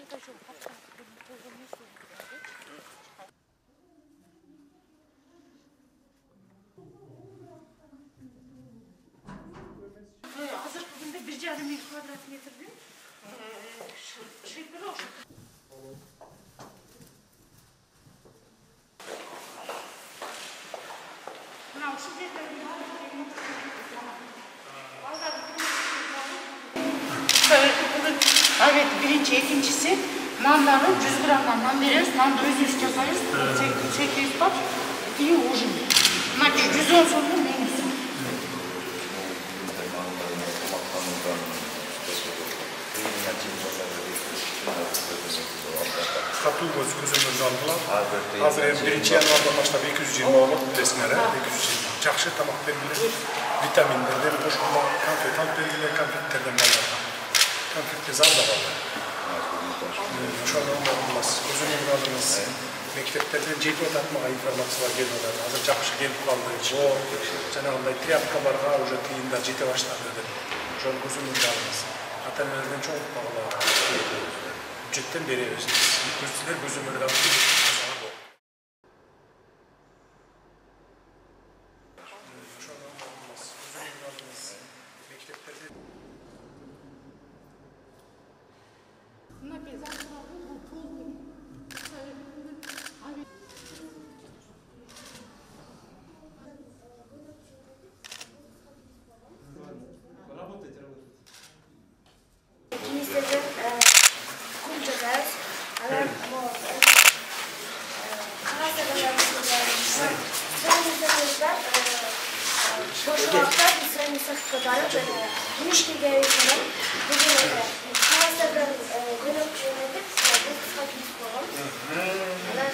Hazır bugün 1,5 kvadrat metre şekli olsun. Evet, birinci, ikincisi nanları 100 gramdan veriyoruz. Nanda 100 istiyorsanız 800 baht, iyi ужин. Значит, 110 sonra menüsü. Katıl gözümüzü aldılar. Hazır birinci yanlardan başlayıp 220 alıp resmere 220. Жақсы тамақ белгілер, витаминдерден қосылма, конфет белгілер, конфеттерден балаларға. Konflikte zar da var. Şu an olmaz. Uzun yıllarımız mekteplerden cep öğretmeye informasyonlar geliyorlar. Hazır жақсы gelip kaldı. O жаңағындай тряпкаларға уже тиында жете баштады. Şu an uzun yıllarımız. Ата-аналардан çok bağlı. Ücretten veriyoruz. Kurslar gözüm önünde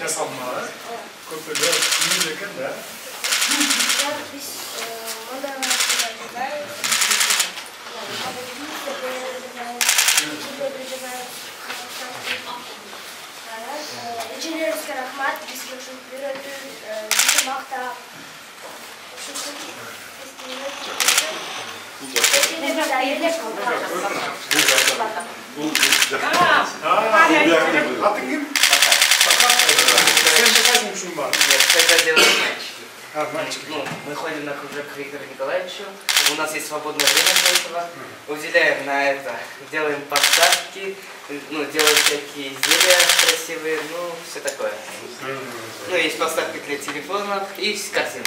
Kasalmalar, köpeler, sinirleken de. Biz ondan sonra inženjerijska rahmat, biz još uvijek bize makta Atın kim? Sen de kaç muşun var? Это делает мальчики. Мальчики. Ну, мы ходим на кружок к Виктору Николаевичу, у нас есть свободное время для этого, уделяем на это, делаем подставки, ну, делаем всякие изделия красивые, ну, все такое. Ну, есть подставки для телефонов и картины.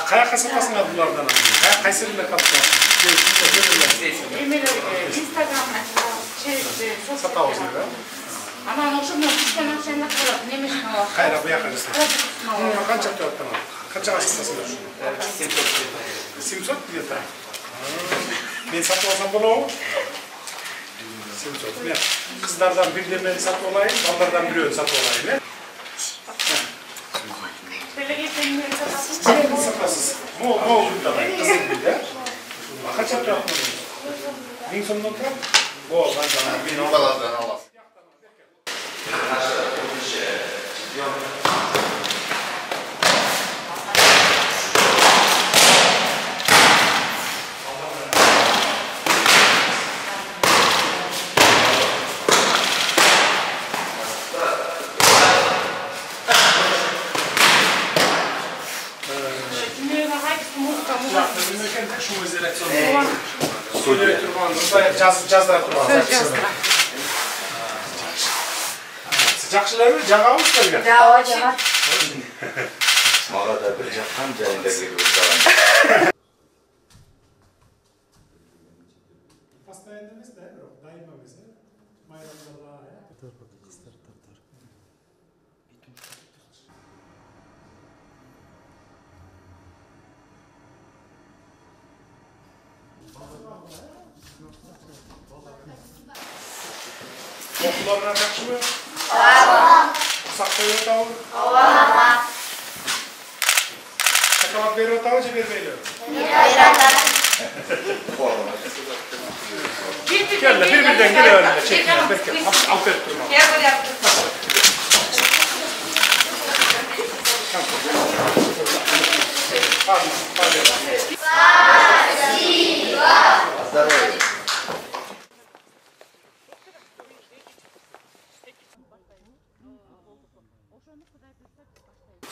Kayak sapasın bunlardan. Kayak kayseriyle kapatın. Instagram Satavuz gibi. Ama onu işte maksimum kadar neymiş hava? Hayır bu yakacısı. Kaç yaptı attın? Kaç asılmasın? 700 lira. Ben satın olsam bunu o. 700 lira. Kızlardan birinden satın olayım, onlardan biri satın olayım. Böyle getirmeyi sapasız. Sapasız. Mo burada kızım bir de. Kaç yaptı attın? En sonunda oturup. Bu ben sana bir numaralardan alasın. Жақшылары жағауыз келген? Жаға. Мага да бир жаккан жайында келип жаткан. Постоянно емес, да, бирок дайыма емес, майрамдарда. Okullarına kaçı mı? Saklayı otağı? Sakamak beri otağı mı vermeyle? Gel de birbirinden gel önüne çekin. Belki aferin durma. Gel buraya. Здоровья.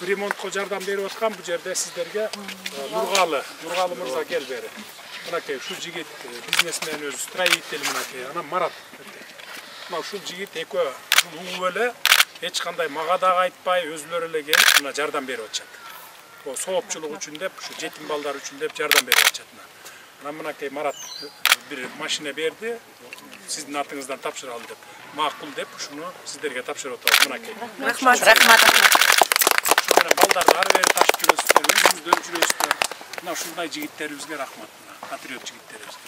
Ремонтқа жардам беріп отқан бұл жерде сіздерге Нұрғалы Мырза кел бері. Мынакей, шу жігіт бизнесмен өзі строитель мынакей, ана Марат. Мынау шу жігіт екеуі өлі, ешқандай мағадағы айтпай, өзілері эле келіп, мына жардам беріп отчат. О соопчулук үчүн деп, ушу жетим балдар үчүн деп жардам берип атышат. Мына мынакей Марат бир машина берди, сиздин атыңыздан тапшыра алды деп. Макул деп, ушуну сиздерге тапшырып атабыз. Мынакей. Рахмат. Ошо менен балдарды ары бери ташып жүрөсүздөр, өзүңүздөр жүрөсүздөр. Мына ушундай жигиттерибизге рахмат. Патриот жигиттерибизге.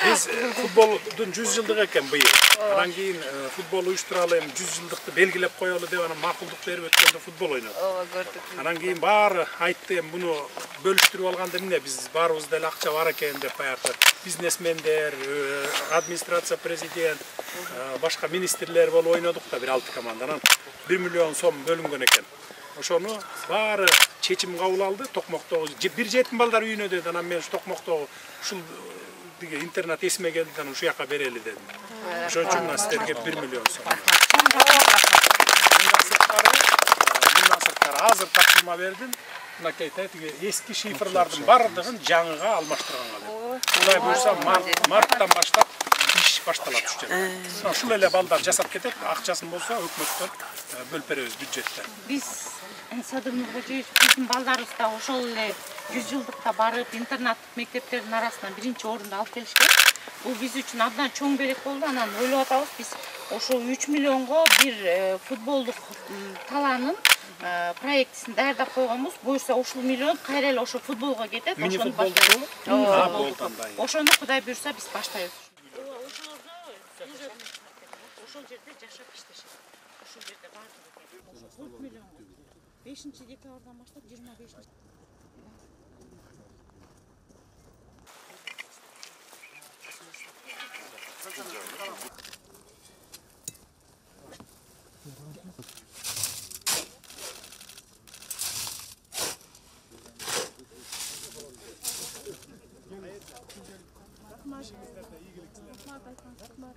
Biz futbolun 100 жылдык экен быйыл. Анан кийин футбол уюштуралы эми 100 жылдыкты белгилеп коелу деп анан макулдук берип өткөндө футбол ойнодук. Ооба, көрдүк. Анан кийин баары айтты эми буну бөлүштүрүп алганда эмне биз баарыбызда эле акча бар экен деп баягы бизнесмендер, администрация, президент, башка министрлер болуп ойнодук да бир 6 команданан 1 миллион сом бөлүнгөн экен. Ошону баары чечим кабыл алды. Токмоктогу бир жетим балдар үйүнө деди. Анан мен Токмоктогу ушул интернет эсиме келди, анан ушул жака берели дедим. Ошон үчүн мына сиздерге 1 миллион сом. Мындан сырткары азыр тапшырма бердим. Мынакей тиги эски шифрлардын бардыгын жаңыга алмаштырганга бердим. Кудай буйрса марттан баштап иш башталат ушул жерде. Ушул эле балдар жасап кетет, акчасын болсо өкмөттөн бөлүп беребиз бюджеттен. Биз Садыр Нуркожоевич биздин балдарыбыз да ошол эле 100 жылдыкта барып интернаттык мектептердин арасынан 1-орунду алып келишкен. Бул биз үчүн абдан чоң берек болду. Анан ойлоп атабыз биз ошо 3 миллионго бир футболдук талаанын проектисин даярдап койгонбуз. Буюрса ушул миллион кайра эле ошо футболго кетет. Мини футболду. Ошону Кудай буйрса биз баштайбыз. Ошол жерде жашап иштешет. Ошол жерде бардыгы 4 миллион. 5-декабрдан баштап 25. Rahmat.